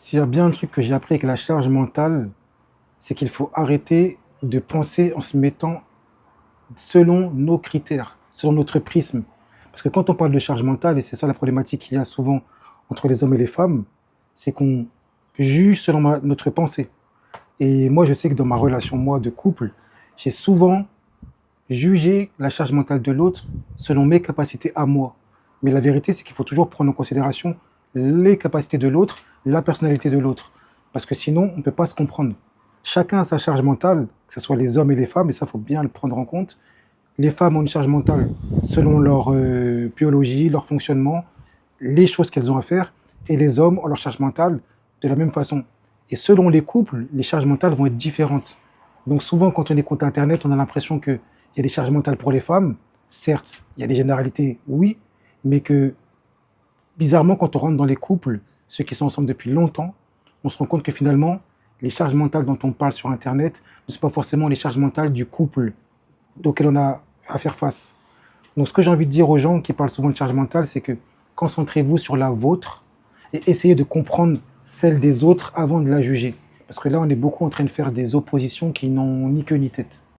S'il y a bien un truc que j'ai appris avec la charge mentale, c'est qu'il faut arrêter de penser en se mettant selon nos critères, selon notre prisme. Parce que quand on parle de charge mentale, et c'est ça la problématique qu'il y a souvent entre les hommes et les femmes, c'est qu'on juge selon notre pensée. Et moi, je sais que dans ma relation, moi, de couple, j'ai souvent jugé la charge mentale de l'autre selon mes capacités à moi. Mais la vérité, c'est qu'il faut toujours prendre en considération les capacités de l'autre, la personnalité de l'autre. Parce que sinon, on ne peut pas se comprendre. Chacun a sa charge mentale, que ce soit les hommes et les femmes, et ça, il faut bien le prendre en compte. Les femmes ont une charge mentale selon leur biologie, leur fonctionnement, les choses qu'elles ont à faire, et les hommes ont leur charge mentale de la même façon. Et selon les couples, les charges mentales vont être différentes. Donc souvent, quand on écoute Internet, on a l'impression qu'il y a des charges mentales pour les femmes. Certes, il y a des généralités, oui, mais que bizarrement, quand on rentre dans les couples, ceux qui sont ensemble depuis longtemps, on se rend compte que finalement, les charges mentales dont on parle sur Internet ne sont pas forcément les charges mentales du couple auquel on a à faire face. Donc ce que j'ai envie de dire aux gens qui parlent souvent de charge mentale, c'est que concentrez-vous sur la vôtre et essayez de comprendre celle des autres avant de la juger. Parce que là, on est beaucoup en train de faire des oppositions qui n'ont ni queue ni tête.